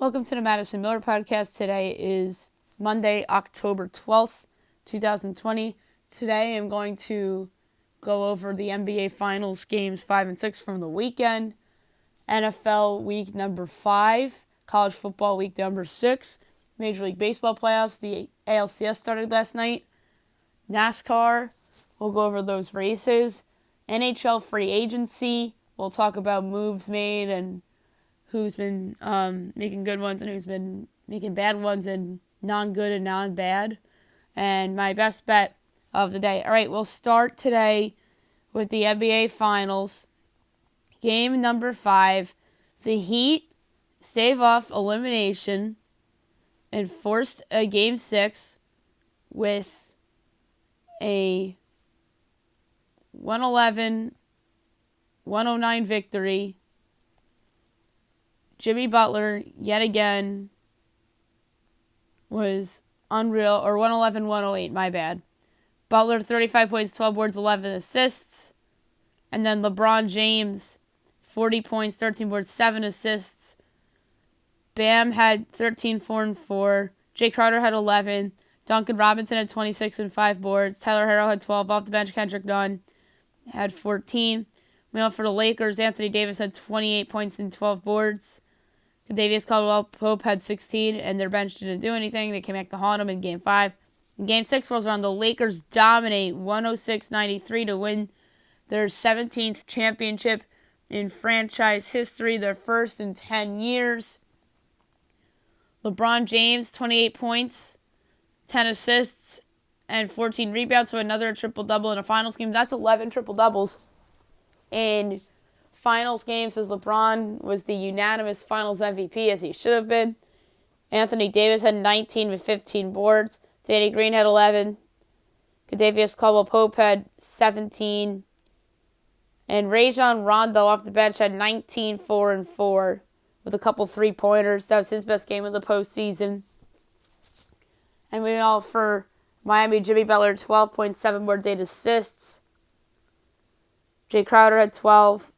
Welcome to the Madison Miller Podcast. Today is Monday, October 12th, 2020. Today I'm going to go over the NBA Finals games 5 and 6 from the weekend, NFL week number 5, college football week number 6, Major League Baseball playoffs. The ALCS started last night. NASCAR, we'll go over those races. NHL free agency, we'll talk about moves made and who's been making good ones and who's been making bad ones and non-good and non-bad. And my best bet of the day. All right, we'll start today with the NBA Finals. Game number 5. The Heat stave off elimination and forced a Game 6 with a 111-109 victory. Jimmy Butler, yet again, was unreal, or 111-108, my bad. Butler, 35 points, 12 boards, 11 assists. And then LeBron James, 40 points, 13 boards, 7 assists. Bam had 13, 4 and 4. Jay Crowder had 11. Duncan Robinson had 26 and 5 boards. Tyler Herro had 12. Off the bench, Kendrick Nunn had 14. Meanwhile, for the Lakers, Anthony Davis had 28 points and 12 boards. Davius Caldwell-Pope had 16, and their bench didn't do anything. They came back to haunt them in Game 5. In Game 6 rolls around, the Lakers dominate 106-93 to win their 17th championship in franchise history, their first in 10 years. LeBron James, 28 points, 10 assists, and 14 rebounds, so another triple-double in a finals game. That's 11 triple-doubles in finals games, as LeBron was the unanimous finals MVP, as he should have been. Anthony Davis had 19 with 15 boards. Danny Green had 11. Davius Caldwell-Pope had 17. And Rajon Rondo off the bench had 19, 4 and 4 with a couple three-pointers. That was his best game of the postseason. And we all for Miami, Jimmy Butler, 12.7 boards, 8 assists. Jay Crowder had 12.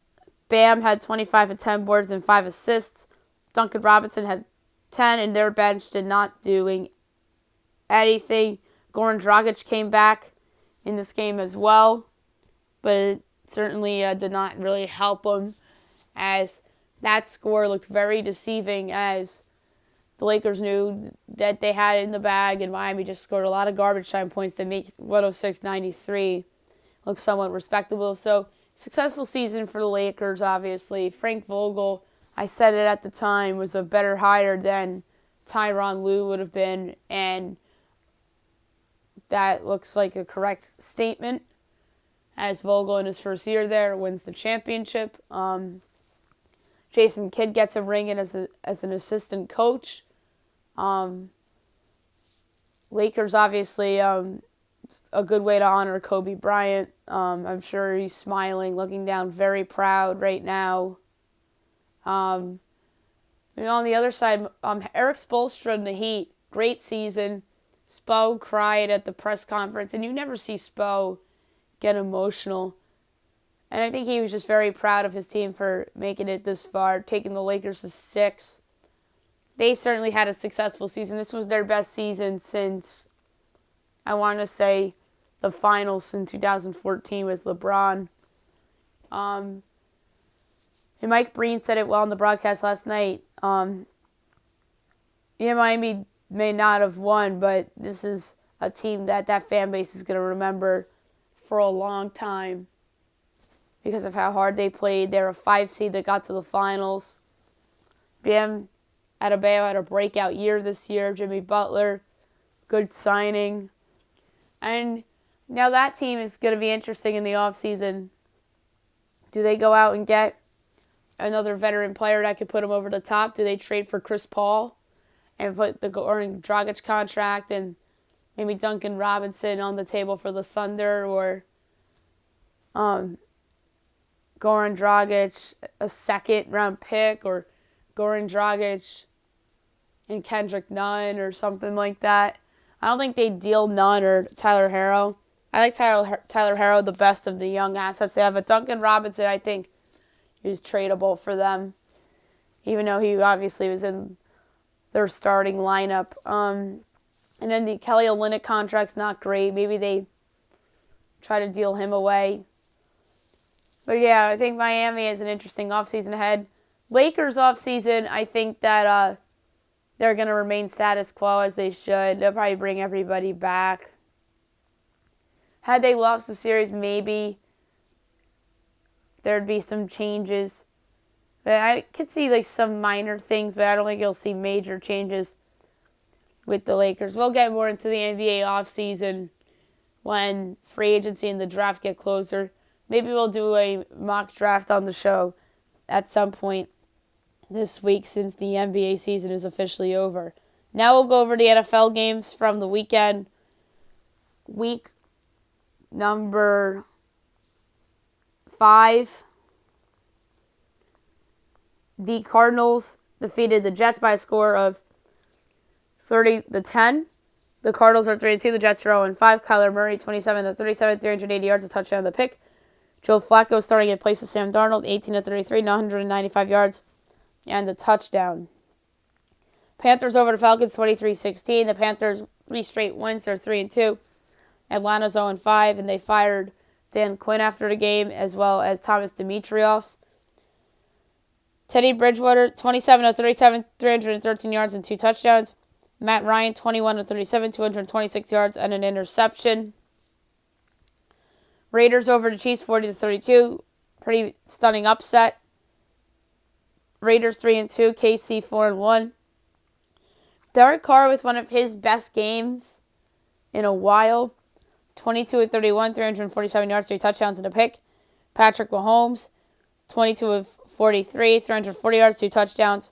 Bam had 25 and 10 boards and 5 assists. Duncan Robinson had 10, and their bench did not doing anything. Goran Dragic came back in this game as well, but it certainly did not really help them, as that score looked very deceiving, as the Lakers knew that they had it in the bag, and Miami just scored a lot of garbage time points to make 106-93 look somewhat respectable. So, successful season for the Lakers, obviously. Frank Vogel, I said it at the time, was a better hire than Tyronn Lue would have been, and that looks like a correct statement, as Vogel in his first year there wins the championship. Jason Kidd gets a ring in as an assistant coach. Lakers, obviously, a good way to honor Kobe Bryant. I'm sure he's smiling, looking down, very proud right now. On the other side, Eric Spoelstra in the Heat, great season. Spo cried at the press conference, and you never see Spo get emotional. And I think he was just very proud of his team for making it this far, taking the Lakers to 6. They certainly had a successful season. This was their best season since, I want to say, the finals in 2014 with LeBron. And Mike Breen said it well on the broadcast last night. Miami may not have won, but this is a team that fan base is going to remember for a long time because of how hard they played. They're a 5 seed that got to the finals. Bam Adebayo had a breakout year this year. Jimmy Butler, good signing. And now that team is going to be interesting in the offseason. Do they go out and get another veteran player that could put them over the top? Do they trade for Chris Paul and put the Goran Dragic contract and maybe Duncan Robinson on the table for the Thunder, or Goran Dragic, a second-round pick, or Goran Dragic and Kendrick Nunn or something like that? I don't think they deal Nunn or Tyler Herro. I like Tyler Herro the best of the young assets they have. But Duncan Robinson, I think, is tradable for them. Even though he obviously was in their starting lineup. And then the Kelly Olynyk contract's not great. Maybe they try to deal him away. But yeah, I think Miami has an interesting offseason ahead. Lakers offseason, I think that they're going to remain status quo as they should. They'll probably bring everybody back. Had they lost the series, maybe there'd be some changes. But I could see like some minor things, but I don't think you'll see major changes with the Lakers. We'll get more into the NBA offseason when free agency and the draft get closer. Maybe we'll do a mock draft on the show at some point this week since the NBA season is officially over. Now we'll go over the NFL games from the weekend. Week number 5. The Cardinals defeated the Jets by a score of 30-10. The Cardinals are 3-2. The Jets are 0-5. Kyler Murray, 27-37, 380 yards, a touchdown, the pick. Joe Flacco starting in place of Sam Darnold, 18-33, 195 yards, and a touchdown. Panthers over the Falcons, 23-16. The Panthers 3 straight wins. They're 3-2. Atlanta's 0-5, and they fired Dan Quinn after the game, as well as Thomas Dimitroff. Teddy Bridgewater, 27-37, 313 yards, and 2 touchdowns. Matt Ryan, 21-37, 226 yards, and an interception. Raiders over the Chiefs, 40-32. Pretty stunning upset. Raiders 3-2, KC 4-1. Derek Carr with one of his best games in a while. 22-31, 347 yards, 3 touchdowns, and a pick. Patrick Mahomes, 22-43, 340 yards, 2 touchdowns,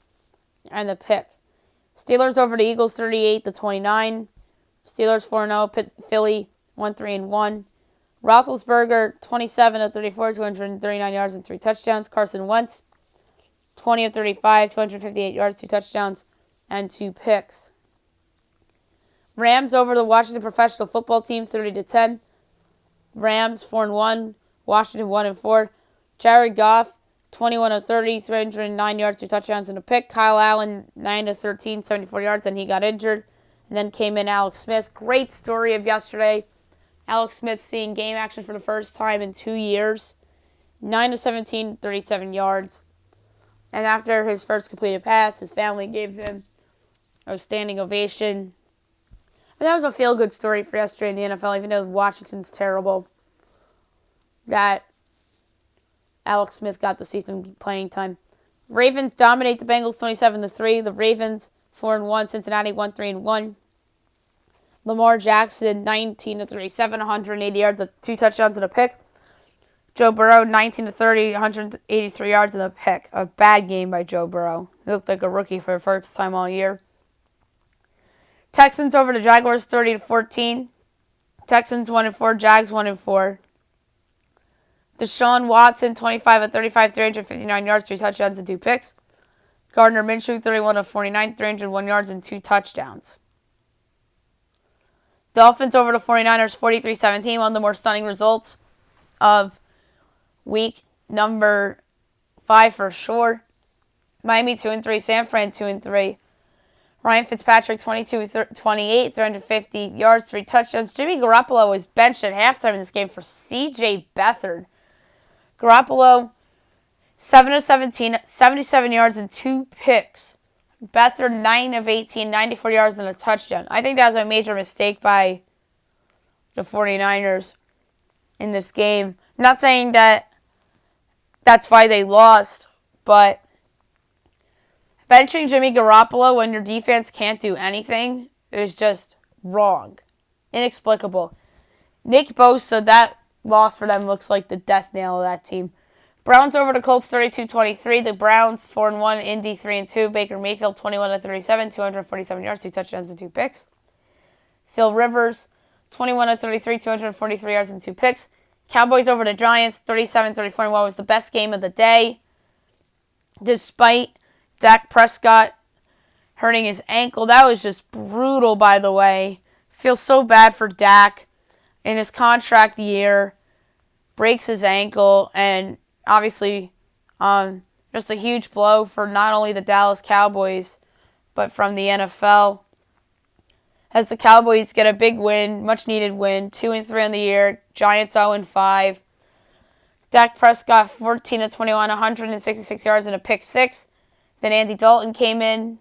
and the pick. Steelers over the Eagles, 38-29. Steelers 4-0. Philly 1-3-1. Roethlisberger, 27-34, 239 yards and 3 touchdowns. Carson Wentz, 20-35, 258 yards, 2 touchdowns, and 2 picks. Rams over the Washington Professional Football Team, 30-10. Rams 4-1. Washington 1-4. Jared Goff, 21-30, 309 yards, 2 touchdowns, and a pick. Kyle Allen, 9-13, 74 yards, and he got injured. And then came in Alex Smith. Great story of yesterday. Alex Smith seeing game action for the first time in 2 years. 9-17, 37 yards. And after his first completed pass, his family gave him a standing ovation. And that was a feel-good story for yesterday in the NFL, even though Washington's terrible. That Alex Smith got to see some playing time. Ravens dominate the Bengals 27-3. The Ravens 4-1. Cincinnati 1-3-1. Lamar Jackson 19-37, 180 yards, 2 touchdowns and a pick. Joe Burrow 19-30, 183 yards and a pick. A bad game by Joe Burrow. He looked like a rookie for the first time all year. Texans over the Jaguars 30-14. Texans 1-4. Jags 1-4. Deshaun Watson, 25-35, 359 yards, 3 touchdowns, and 2 picks. Gardner Minshew, 31-49, 301 yards, and 2 touchdowns. Dolphins over the 49ers, 43-17, one of the more stunning results of week number 5 for sure. Miami 2-3, San Fran 2-3. Ryan Fitzpatrick, 22-28, 350 yards, 3 touchdowns. Jimmy Garoppolo was benched at halftime in this game for C.J. Beathard. Garoppolo, 7-17, 77 yards and 2 picks. Beathard, 9-18, 94 yards and a touchdown. I think that was a major mistake by the 49ers in this game. Not saying that that's why they lost, but benching Jimmy Garoppolo when your defense can't do anything is just wrong. Inexplicable. Nick Bosa, that loss for them looks like the death nail of that team. Browns over the Colts 32-23. The Browns 4-1. Indy 3-2. Baker Mayfield 21-37. 247 yards, 2 touchdowns, and 2 picks. Phil Rivers 21-33. 243 yards and 2 picks. Cowboys over the Giants 37-34. And what was the best game of the day? Despite Dak Prescott hurting his ankle. That was just brutal, by the way. Feel so bad for Dak. In his contract year, breaks his ankle, and obviously just a huge blow for not only the Dallas Cowboys, but from the NFL. As the Cowboys get a big win, much needed win, 2-3 on the year. Giants 0-5. Dak Prescott 14 of 21, 166 yards and a pick six. Then Andy Dalton came in,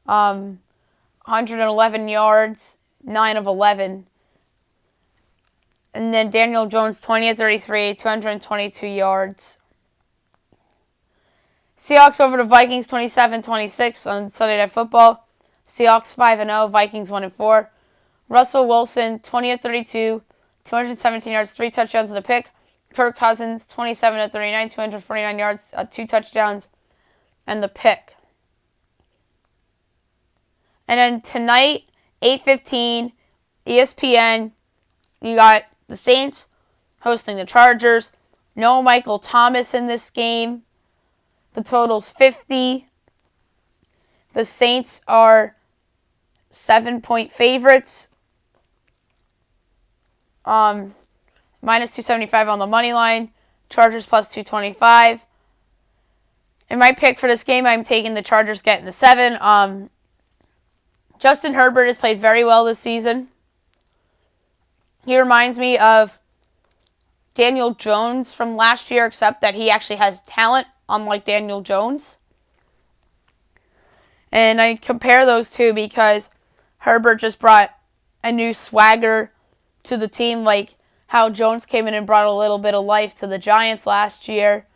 111 yards, 9 of 11. And then Daniel Jones 20 of 33, 222 yards. Seahawks over the Vikings 27-26 on Sunday Night Football. Seahawks 5-0, Vikings 1-4. Russell Wilson 20 of 32, 217 yards, 3 touchdowns and a pick. Kirk Cousins 27 of 39, 249 yards, 2 touchdowns and the pick. And then tonight, 8:15, ESPN, you got the Saints hosting the Chargers. No Michael Thomas in this game. The total's 50. The Saints are 7-point favorites. Minus 275 on the money line. Chargers plus 225. In my pick for this game, I'm taking the Chargers getting the 7. Justin Herbert has played very well this season. He reminds me of Daniel Jones from last year, except that he actually has talent, unlike Daniel Jones. And I compare those two because Herbert just brought a new swagger to the team, like how Jones came in and brought a little bit of life to the Giants last year.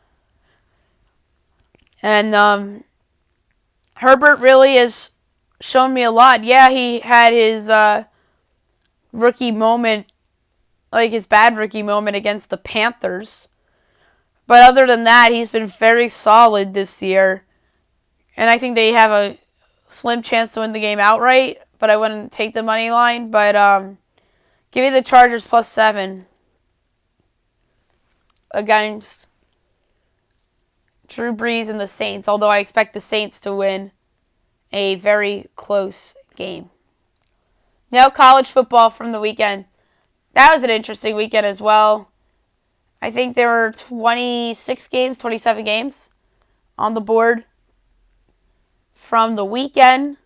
And Herbert really has shown me a lot. Yeah, he had his rookie moment, like his bad rookie moment against the Panthers. But other than that, he's been very solid this year. And I think they have a slim chance to win the game outright, but I wouldn't take the money line. But give me the Chargers plus 7 against Drew Brees and the Saints, although I expect the Saints to win a very close game. Now, college football from the weekend. That was an interesting weekend as well. I think there were 27 games on the board from the weekend.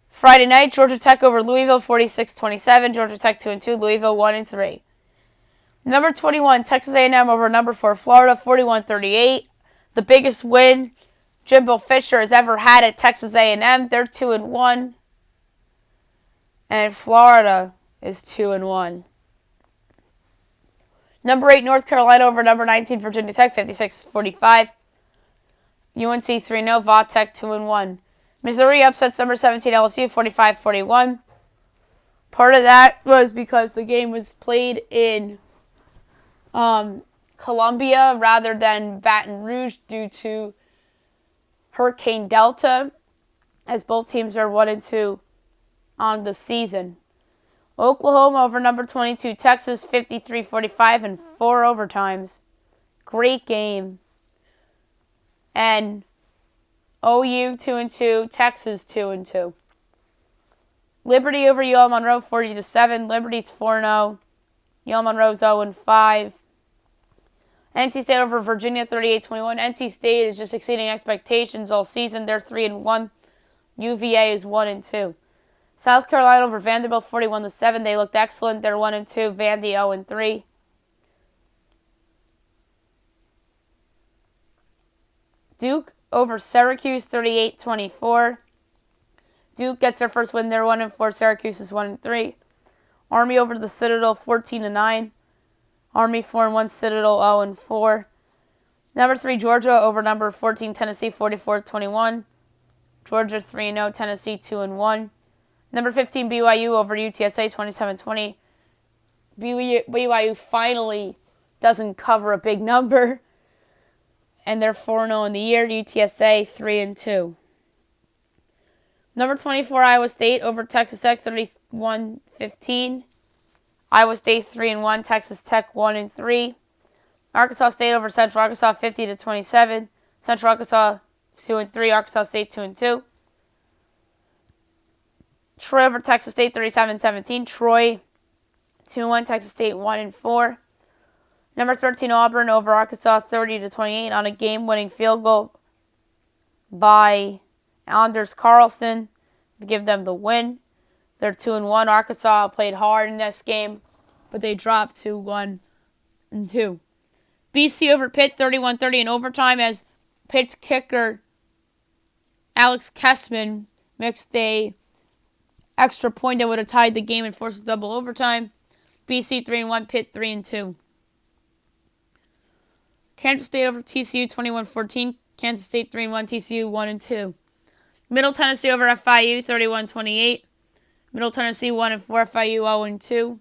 Friday night, Georgia Tech over Louisville, 46-27. Georgia Tech 2-2, Louisville 1-3. Number 21, Texas A&M over number 4, Florida, 41-38. The biggest win Jimbo Fisher has ever had at Texas A&M. They're 2-1. And Florida is 2-1. Number 8, North Carolina over number 19, Virginia Tech, 56-45. UNC 3-0, Va Tech 2-1. Missouri upsets number 17, LSU, 45-41. Part of that was because the game was played in Columbia rather than Baton Rouge due to Hurricane Delta, as both teams are 1-2 on the season. Oklahoma over number 22, Texas, 53-45 and 4 overtimes. Great game. And OU 2-2, Texas 2-2. Liberty over UL Monroe, 40-7. Liberty's 4-0. UL Monroe's 0-5. NC State over Virginia, 38-21. NC State is just exceeding expectations all season. They're 3-1. UVA is 1-2. South Carolina over Vanderbilt, 41-7. They looked excellent. They're 1-2. Vandy 0-3. Duke over Syracuse, 38-24. Duke gets their first win. They're 1-4. Syracuse is 1-3. Army over the Citadel, 14-9. Army 4-1. Citadel 0-4. Number 3, Georgia over number 14, Tennessee, 44-21. Georgia 3-0. Tennessee 2-1. Number 15, BYU over UTSA, 27-20. BYU finally doesn't cover a big number. And they're 4-0 in the year. UTSA 3-2. Number 24, Iowa State over Texas Tech, 31-15. Iowa State 3-1. Texas Tech 1-3. Arkansas State over Central Arkansas, 50-27. Central Arkansas 2-3. Arkansas State 2-2. Troy over Texas State, 37-17. Troy 2-1. Texas State 1-4. Number 13, Auburn over Arkansas 30-28 on a game-winning field goal by Anders Carlson to give them the win. They're 2-1. Arkansas played hard in this game, but they dropped to 1-2. BC over Pitt 31-30 in overtime as Pitt's kicker Alex Kessman mixed a extra point that would have tied the game and forced a double overtime. BC 3-1, Pitt 3-2. Kansas State over TCU 21-14. Kansas State 3-1, TCU 1-2. Middle Tennessee over FIU 31-28. Middle Tennessee 1-4, FIU 0-2.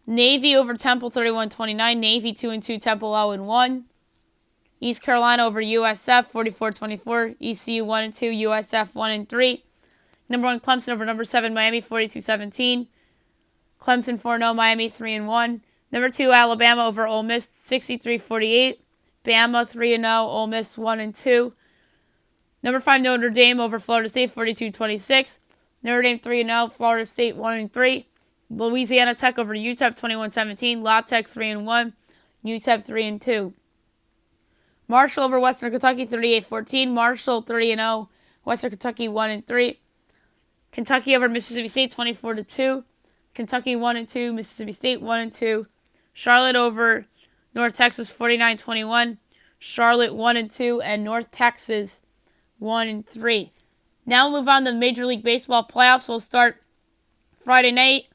Navy over Temple 31-29. Navy 2-2, Temple 0-1. East Carolina over USF 44-24. ECU 1-2, USF 1-3. Number 1 Clemson over number 7 Miami 42-17. Clemson 4-0, Miami 3-1. Number 2 Alabama over Ole Miss 63-48. Bama 3-0, Ole Miss 1-2. Number 5 Notre Dame over Florida State 42-26. Notre Dame 3-0, Florida State 1-3. Louisiana Tech over UTEP 21-17. La Tech 3-1, UTEP 3-2. Marshall over Western Kentucky 38-14. Marshall 3-0, Western Kentucky 1-3. Kentucky over Mississippi State 24-2. Kentucky 1-2, Mississippi State 1-2. Charlotte over North Texas 49-21. Charlotte 1-2 and North Texas 1-3. Now we'll move on to the Major League Baseball playoffs. We'll start Friday night,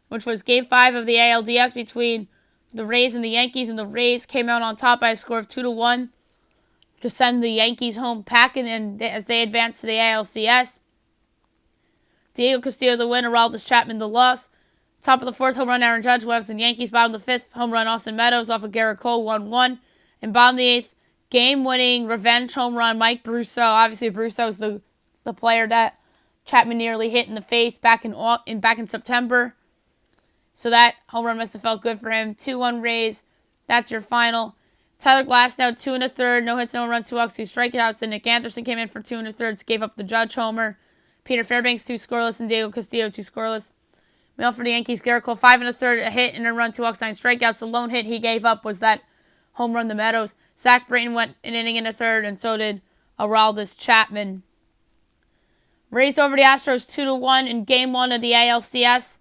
which was Game 5 of the ALDS between the Rays and the Yankees, and the Rays came out on top by a score of 2-1 to send the Yankees home packing and as they advance to the ALCS. Diego Castillo the win, Aroldis Chapman the loss. Top of the 4th, home run Aaron Judge, 1st, and Yankees. Bottom of the 5th, home run Austin Meadows off of Garrett Cole, 1-1. And bottom of the 8th, game-winning revenge home run Mike Brusso. Obviously, Brusso is the player that Chapman nearly hit in the face back in September. So that home run must have felt good for him. 2-1 Rays. That's your final. Tyler Glasnow, 2 1/3, no hits, no runs, 2 walks, 2 strikeouts. And Nick Anderson came in for 2 1/3, gave up the Judge homer. Peter Fairbanks, 2 scoreless, and Diego Castillo, 2 scoreless. Meanwhile, for the Yankees, Garrett Cole, 5 1/3, a hit and a run, 2 walks, 9 strikeouts. The lone hit he gave up was that home run to Meadows. Zach Britton went an inning and a third, and so did Aroldis Chapman. Rays over the Astros 2-1 in Game 1 of the ALCS.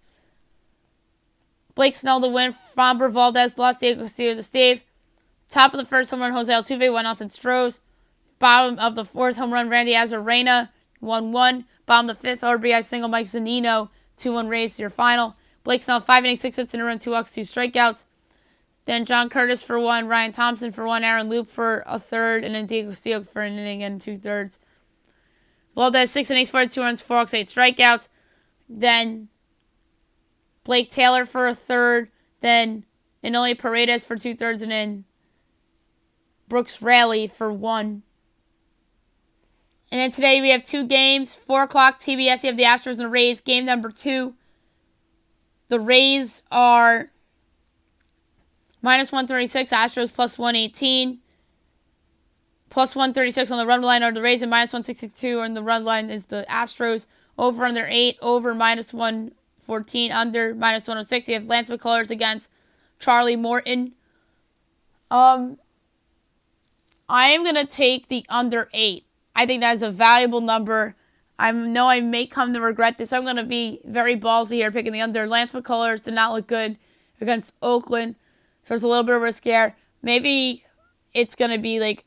Blake Snell the win. Framber Valdez lost. Diego Castillo the save. Top of the 1st, home run Jose Altuve, 1-0 Stros. Bottom of the 4th, home run Randy Arozarena, 1-1. Bottom of the 5th, RBI single Mike Zunino, 2-1 Rays to your final. Blake Snell, 5 innings, 6 hits, and a run, 2 walks, 2 strikeouts. Then John Curtis for 1, Ryan Thompson for 1, Aaron Loop for a third, and then Diego Castillo for an inning and 2/3. Valdez, 6 innings, 2 runs, 4 walks, 8 strikeouts. Then Blake Taylor for a third. Then Enoly Paredes for 2/3, and then Brooks Raley for 1. And then today we have 2 games. 4 o'clock TBS, you have the Astros and the Rays. Game number 2. The Rays are -136, Astros +118. +136 on the run line are the Rays, and -162 on the run line is the Astros. Over under 8, over -114, under -106. You have Lance McCullers against Charlie Morton. I am going to take the under 8. I think that is a valuable number. I know I may come to regret this. I'm going to be very ballsy here picking the under. Lance McCullers did not look good against Oakland, so there's a little bit of risk here. Maybe it's going to be like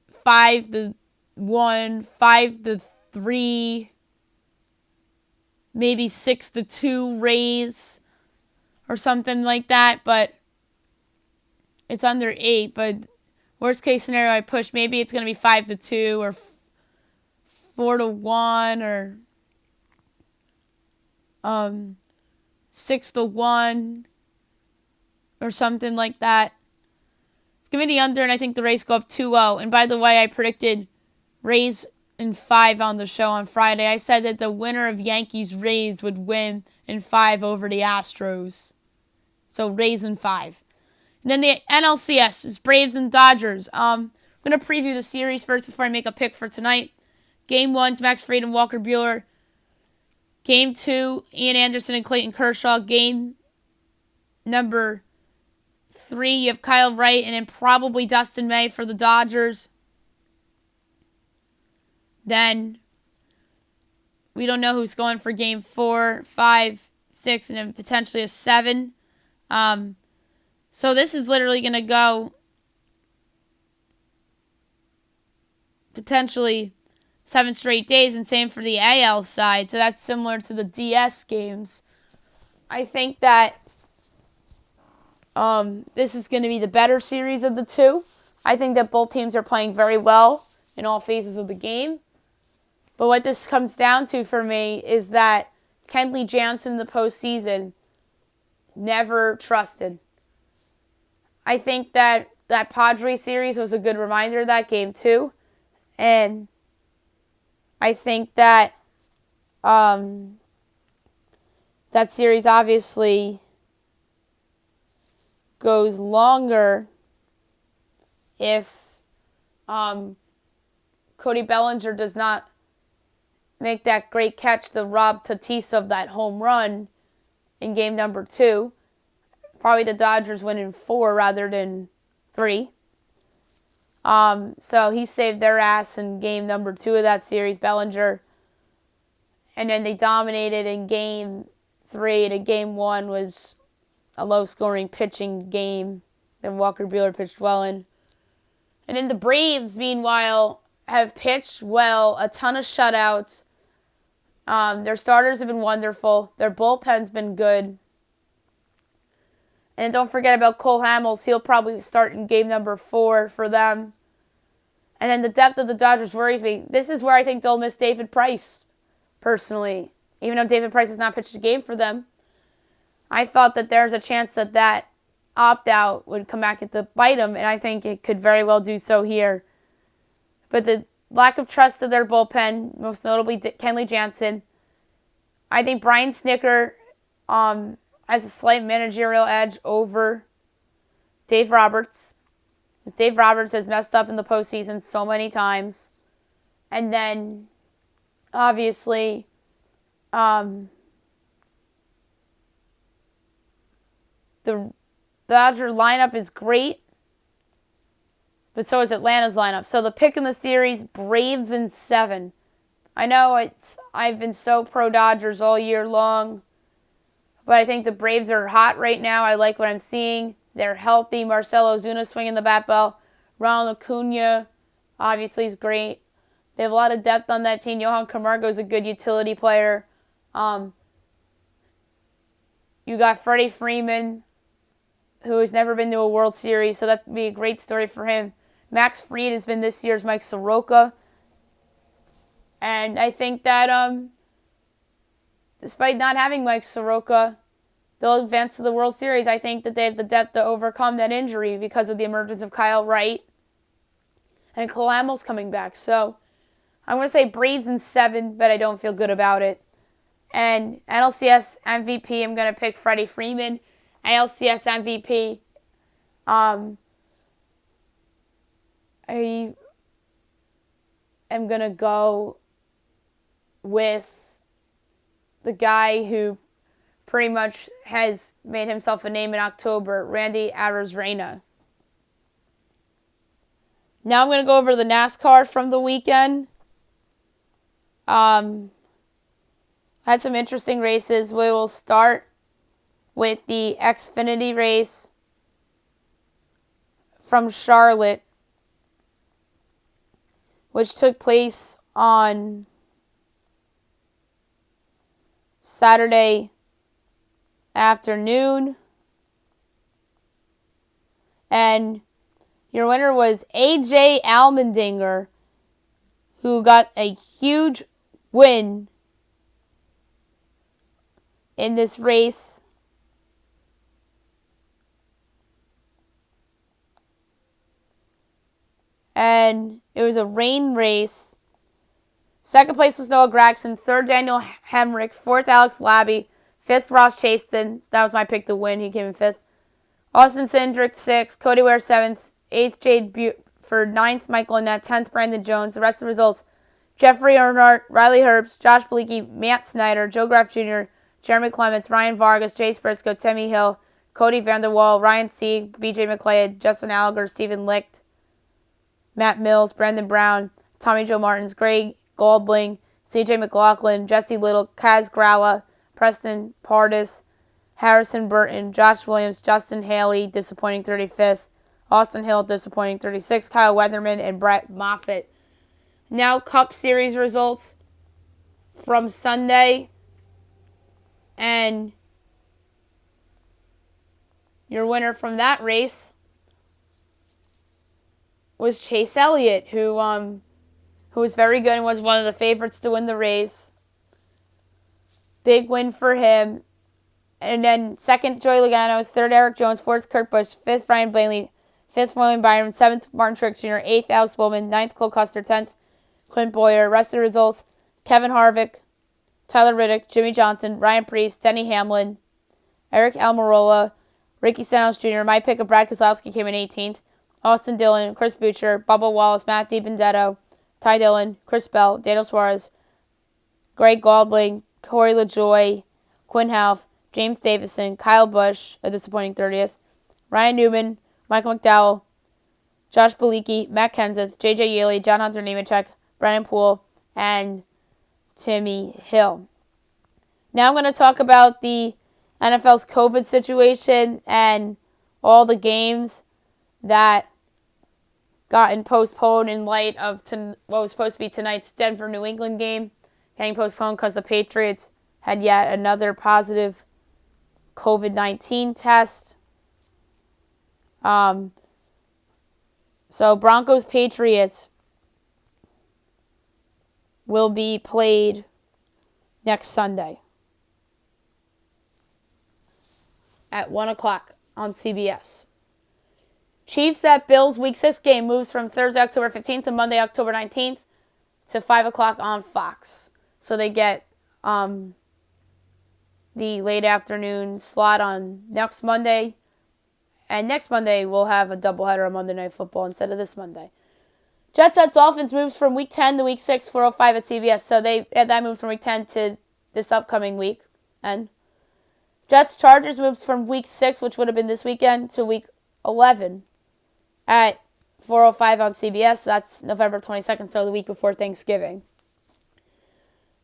5-1, 5-3, maybe 6-2 Rays or something like that, but it's under 8. But worst case scenario, I push. Maybe it's going to be 5-2 or 4-1 or 6-1 or something like that. It's going to be the under, and I think the Rays go up 2-0. And by the way, I predicted Rays in 5 on the show on Friday. I said that the winner of Yankees-Rays would win in 5 over the Astros. So Rays in 5. And then the NLCS is Braves and Dodgers. I'm going to preview the series first before I make a pick for tonight. Game 1's Max Fried and Walker Buehler. Game 2, Ian Anderson and Clayton Kershaw. Game number 3, you have Kyle Wright, and then probably Dustin May for the Dodgers. Then we don't know who's going for game 4, 5, 6, and then potentially a 7. So this is literally going to go potentially 7 straight days, and same for the AL side. So that's similar to the DS games. I think that this is going to be the better series of the two. I think that both teams are playing very well in all phases of the game. But what this comes down to for me is that Kenley Jansen in the postseason never trusted. I think that Padres series was a good reminder of that game too. And I think that that series obviously goes longer if Cody Bellinger does not make that great catch to rob Tatis of that home run in game number 2. Probably the Dodgers win in 4 rather than 3. So he saved their ass in game number 2 of that series, Bellinger. And then they dominated in game 3. To game 1 was a low-scoring pitching game. Then Walker Buehler pitched well in. And then the Braves, meanwhile, have pitched well, a ton of shutouts. Their starters have been wonderful. Their bullpen's been good. And don't forget about Cole Hamels. He'll probably start in game number 4 for them. And then the depth of the Dodgers worries me. This is where I think they'll miss David Price, personally. Even though David Price has not pitched a game for them. I thought that there's a chance that opt-out would come back to bite them, and I think it could very well do so here. But the lack of trust of their bullpen, most notably Kenley Jansen. I think Brian Snitker has a slight managerial edge over Dave Roberts. Because Dave Roberts has messed up in the postseason so many times. And then, obviously, the Dodger lineup is great, but so is Atlanta's lineup. So the pick in the series, Braves in 7. I know I've been so pro-Dodgers all year long, but I think the Braves are hot right now. I like what I'm seeing. They're healthy. Marcell Ozuna swinging the bat ball. Ronald Acuna, obviously, is great. They have a lot of depth on that team. Johan Camargo is a good utility player. You got Freddie Freeman, who has never been to a World Series, so that would be a great story for him. Max Fried has been this year's Mike Soroka. And I think that despite not having Mike Soroka, they'll advance to the World Series. I think that they have the depth to overcome that injury because of the emergence of Kyle Wright and Cole Hamels coming back. So I'm going to say Braves in 7, but I don't feel good about it. And NLCS MVP, I'm going to pick Freddie Freeman. ALCS MVP, I am going to go with the guy who pretty much has made himself a name in October, Randy Arozarena. Now I'm going to go over the NASCAR from the weekend. Had some interesting races. We will start with the Xfinity race from Charlotte, which took place on Saturday afternoon. And your winner was AJ Allmendinger, who got a huge win in this race. And it was a rain race. Second place was Noah Gragson. Third, Daniel Hemrick. Fourth, Alex Labbe. Fifth, Ross Chaston. That was my pick to win. He came in 5th. Austin Cindric, 6th. Cody Ware, 7th. 8th, Jade Buford. 9th, Michael Annett. 10th, Brandon Jones. The rest of the results: Jeffrey Earnhardt, Riley Herbst, Josh Bleeky, Matt Snyder, Joe Graff Jr., Jeremy Clements, Ryan Vargas, Chase Briscoe, Timmy Hill, Cody Vanderwall, Ryan Sieg, BJ McLeod, Justin Allgaier, Stephen Licht, Matt Mills, Brendan Brown, Tommy Joe Martins, Greg Goldling, CJ McLaughlin, Jesse Little, Kaz Gralla, Preston Pardis, Harrison Burton, Josh Williams, Justin Haley, disappointing 35th, Austin Hill, disappointing 36th, Kyle Weatherman, and Brett Moffitt. Now Cup Series results from Sunday, and your winner from that race was Chase Elliott, who was very good and was one of the favorites to win the race. Big win for him. And then second, Joey Logano. Third, Eric Jones. Fourth, Kurt Busch. Fifth, Ryan Blaney. Fifth, William Byron. Seventh, Martin Truex Jr. Eighth, Alex Bowman. Ninth, Cole Custer. 10th, Clint Boyer. Rest of the results: Kevin Harvick, Tyler Reddick, Jimmy Johnson, Ryan Preece, Denny Hamlin, Eric Almirola, Ricky Stenhouse Jr. My pick of Brad Keselowski came in 18th. Austin Dillon, Chris Buescher, Bubba Wallace, Matt DiBenedetto, Ty Dillon, Chris Bell, Daniel Suarez, Greg Goldling, Corey LaJoie, Quinn Houff, James Davison, Kyle Busch, a disappointing 30th, Ryan Newman, Michael McDowell, Josh Bilicki, Matt Kenseth, J.J. Yeley, John Hunter Nemechek, Brennan Poole, and Timmy Hill. Now I'm going to talk about the NFL's COVID situation and all the games that gotten postponed in light of what was supposed to be tonight's Denver-New England game getting postponed because the Patriots had yet another positive COVID-19 test. So Broncos-Patriots will be played next Sunday at 1 o'clock on CBS. Chiefs at Bills Week 6 game moves from Thursday, October 15th to Monday, October 19th to 5 o'clock on Fox. So they get the late afternoon slot on next Monday. And next Monday we'll have a doubleheader on Monday Night Football instead of this Monday. Jets at Dolphins moves from Week 10 to Week 6, 4:05 at CBS. So that moves from Week 10 to this upcoming week. And Jets Chargers moves from Week 6, which would have been this weekend, to Week 11 at 4:05 on CBS. That's November 22nd, so the week before Thanksgiving.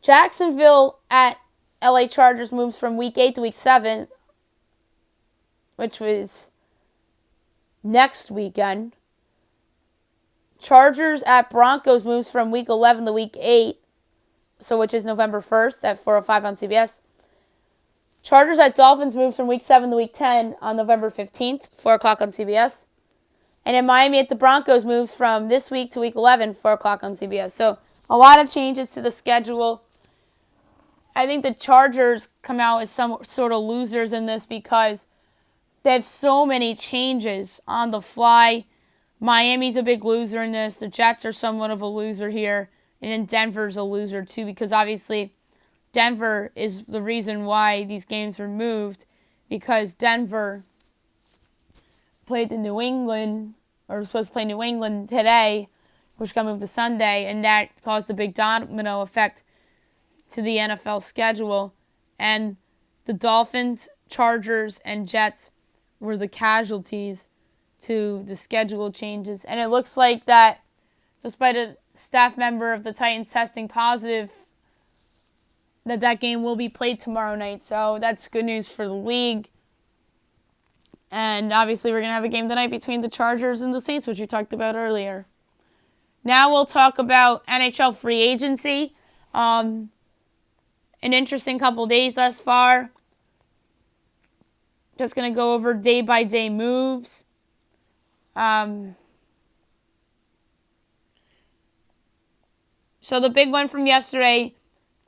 Jacksonville at LA Chargers moves from Week 8 to Week 7, which was next weekend. Chargers at Broncos moves from Week 11 to Week 8, so which is November 1st at 4:05 on CBS. Chargers at Dolphins moves from Week 7 to Week 10 on November 15th, 4 o'clock on CBS. And in Miami at the Broncos moves from this week to Week 11, 4 o'clock on CBS. So a lot of changes to the schedule. I think the Chargers come out as some sort of losers in this because they have so many changes on the fly. Miami's a big loser in this. The Jets are somewhat of a loser here. And then Denver's a loser too, because obviously Denver is the reason why these games were moved, because Denver played the New England, or was supposed to play New England today, which got moved to Sunday, and that caused a big domino effect to the NFL schedule. And the Dolphins, Chargers, and Jets were the casualties to the schedule changes. And it looks like that, despite a staff member of the Titans testing positive, that game will be played tomorrow night. So that's good news for the league. And obviously we're going to have a game tonight between the Chargers and the Saints, which we talked about earlier. Now we'll talk about NHL free agency. An interesting couple days thus far. Just going to go over day-by-day moves. So the big one from yesterday,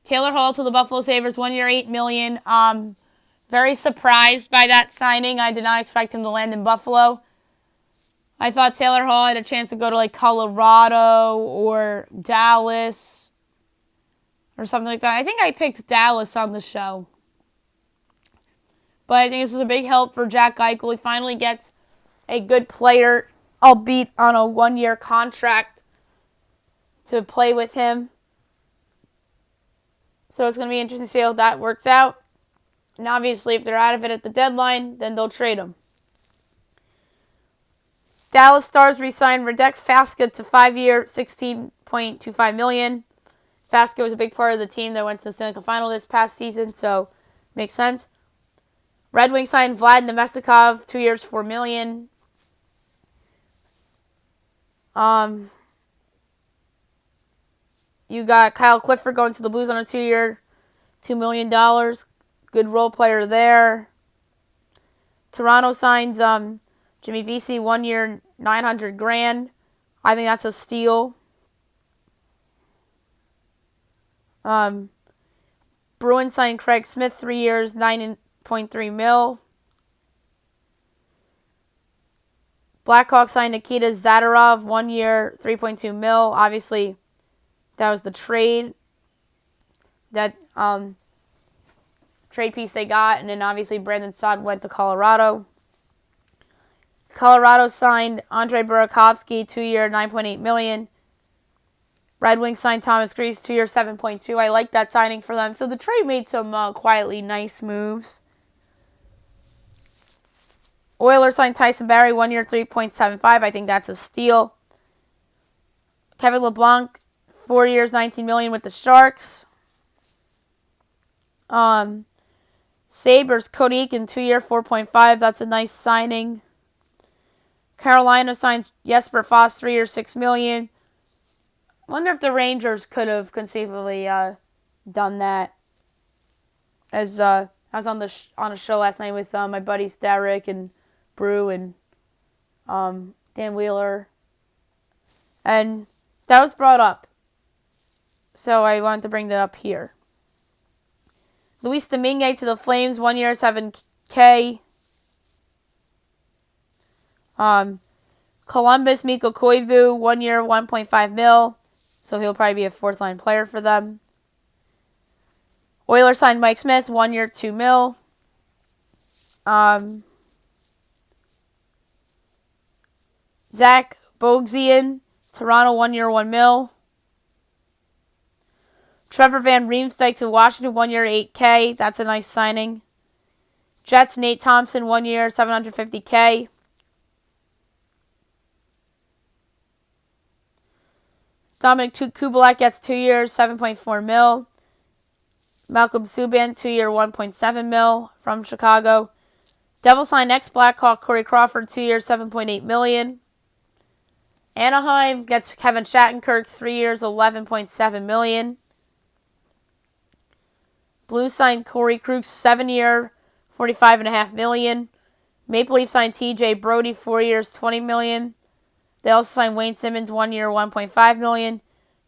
Taylor Hall to the Buffalo Sabres, 1 year, $8 million. Very surprised by that signing. I did not expect him to land in Buffalo. I thought Taylor Hall had a chance to go to like Colorado or Dallas or something like that. I think I picked Dallas on the show. But I think this is a big help for Jack Eichel. He finally gets a good player, albeit on a 1 year contract, to play with him. So it's going to be interesting to see how that works out. And obviously, if they're out of it at the deadline, then they'll trade him. Dallas Stars re-signed Radek Faska to 5-year, $16.25 million. Faska was a big part of the team that went to the Stanley Cup Final this past season, so makes sense. Red Wings signed Vlad Nemestikov, 2 years, $4 million. You got Kyle Clifford going to the Blues on a 2-year, $2 million. Good role player there. Toronto signs Jimmy Vesey, 1 year, $900,000. I think that's a steal. Bruins signed Craig Smith, 3 years, $9.3 million. Blackhawks signed Nikita Zadorov, 1 year, $3.2 million. Obviously, that was the trade. That trade piece they got, and then obviously Brandon Saad went to Colorado. Colorado signed Andrei Burakovsky, 2 year, $9.8 million. Red Wings signed Thomas Greiss, 2 year, $7.2 million. I like that signing for them. So the trade made some quietly nice moves. Oilers signed Tyson Barrie, 1 year, $3.75 million. I think that's a steal. Kevin LeBlanc, 4 years, $19 million with the Sharks. Sabres, Cody Eakin, 2 year, $4.5 million. That's a nice signing. Carolina signs Jesper Foss, 3 years, $6 million. Wonder if the Rangers could have conceivably done that. As I was on a show last night with my buddies Derek and Brew and Dan Wheeler, and that was brought up. So I wanted to bring that up here. Luis Dominguez to the Flames, 1 year, $7,000. Columbus, Mikko Koivu, 1 year, $1.5 million. So he'll probably be a fourth-line player for them. Oilers signed Mike Smith, 1 year, $2 million. Zach Bogosian, Toronto, 1 year, $1 million. Trevor Van Riemsdyk to Washington, 1 year, $8,000. That's a nice signing. Jets, Nate Thompson, 1 year, $750,000. Dominic Kubalek gets 2 years, $7.4 million. Malcolm Subban, 2 year, $1.7 million from Chicago. Devils signed ex-Blackhawk Corey Crawford, 2 years, $7.8 million. Anaheim gets Kevin Shattenkirk, 3 years, $11.7 million. Blues signed Corey Krug, 7 year, $45.5 million. Maple Leafs signed T.J. Brody, 4 years, $20 million. They also signed Wayne Simmons, 1 year, $1.5 million.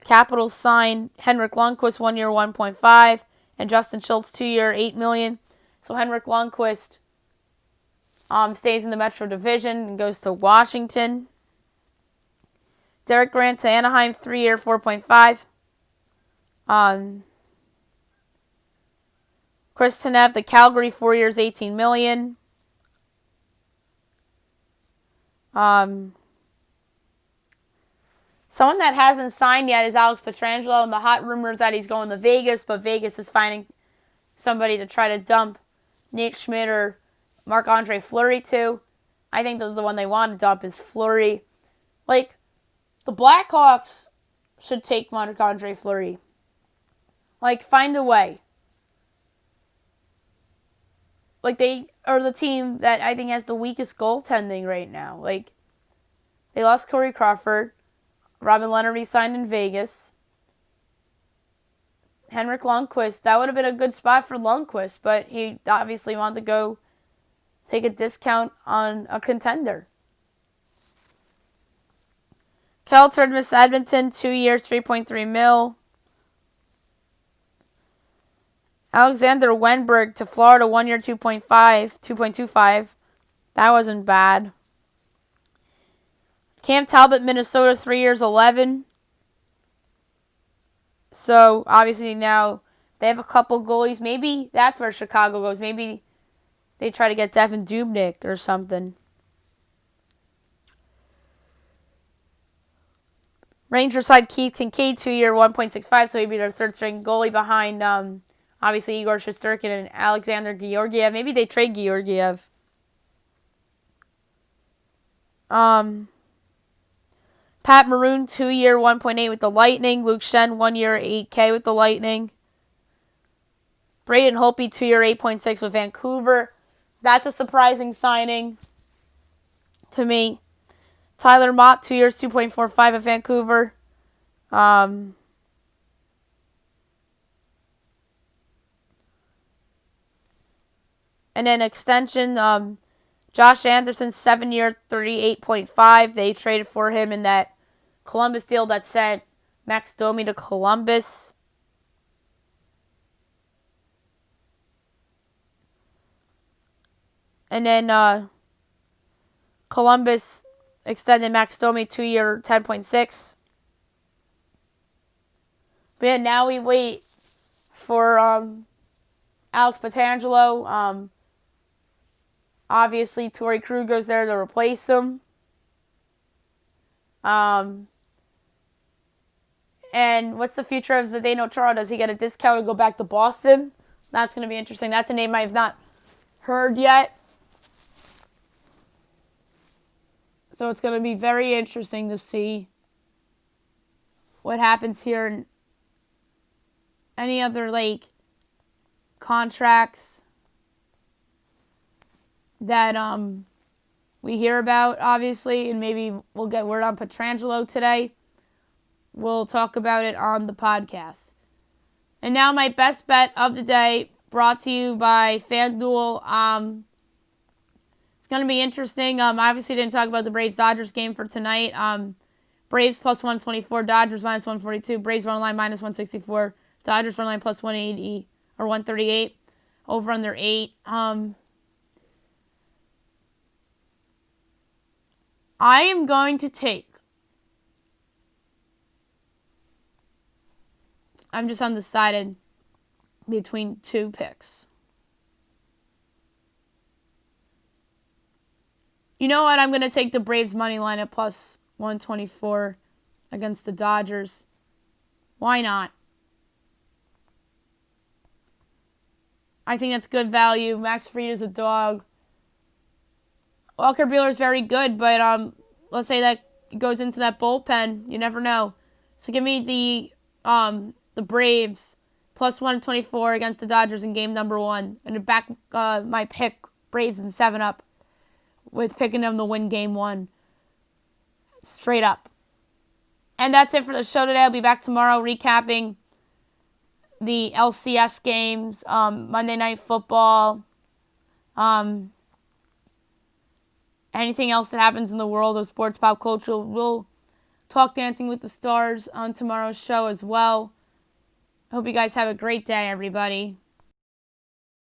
Capitals signed Henrik Lundqvist, 1 year, $1.5 million. And Justin Schultz, 2 year, $8 million. So Henrik Lundqvist stays in the Metro Division and goes to Washington. Derek Grant to Anaheim, 3 year, $4.5 million. Chris Tanev to Calgary, 4 years, $18 million. Someone that hasn't signed yet is Alex Pietrangelo, and the hot rumors that he's going to Vegas, but Vegas is finding somebody to try to dump Nate Schmidt or Marc-Andre Fleury to. I think the one they want to dump is Fleury. Like, the Blackhawks should take Marc-Andre Fleury. Like, find a way. Like, they are the team that I think has the weakest goaltending right now. Like, they lost Corey Crawford. Robin Leonard re-signed in Vegas. Henrik Lundqvist, that would have been a good spot for Lundqvist, but he obviously wanted to go take a discount on a contender. Kel Turdmus Edmonton, 2 years, $3.3 million. Alexander Wenberg to Florida, 1 year, $2.25. That wasn't bad. Cam Talbot, Minnesota, 3 years, $11. So, obviously now they have a couple goalies. Maybe that's where Chicago goes. Maybe they try to get Devin Dubnyk or something. Rangers side Keith Kincaid, 2 year, $1.65. So he'd be their third string goalie behind Obviously, Igor Shesterkin and Alexander Georgiev. Maybe they trade Georgiev. Pat Maroon, 2-year, 1.8 with the Lightning. Luke Shen, 1-year, $8K with the Lightning. Braden Holtby, 2-year, 8.6 with Vancouver. That's a surprising signing to me. Tyler Mott, 2 years, 2.45 at Vancouver. And then extension, Josh Anderson, 7-year, 38.5. They traded for him in that Columbus deal that sent Max Domi to Columbus. And then Columbus extended Max Domi 2-year, 10.6. But yeah, now we wait for Alex Pietrangelo. Obviously, Torrey Krug goes there to replace him. And what's the future of Zdeno Chara? Does he get a discount and go back to Boston? That's going to be interesting. That's a name I have not heard yet. So it's going to be very interesting to see what happens here and any other contracts that we hear about, obviously, and maybe we'll get word on Pietrangelo today. We'll talk about it on the podcast. And now my best bet of the day, brought to you by FanDuel. It's going to be interesting. Obviously, didn't talk about the Braves-Dodgers game for tonight. Braves plus 124, Dodgers minus 142. Braves run line minus 164. Dodgers run line plus 180 or 138. Over under 8. I am going to take. I'm just undecided between two picks. You know what? I'm going to take the Braves money line at plus 124 against the Dodgers. Why not? I think that's good value. Max Fried is a dog. Walker Buehler is very good, but let's say that goes into that bullpen. You never know. So give me the Braves plus 124 against the Dodgers in game number 1. And to back my pick, Braves and 7-up, with picking them to win game 1. Straight up. And that's it for the show today. I'll be back tomorrow recapping the LCS games, Monday Night Football, anything else that happens in the world of sports pop culture. We'll talk Dancing with the Stars on tomorrow's show as well. Hope you guys have a great day, everybody.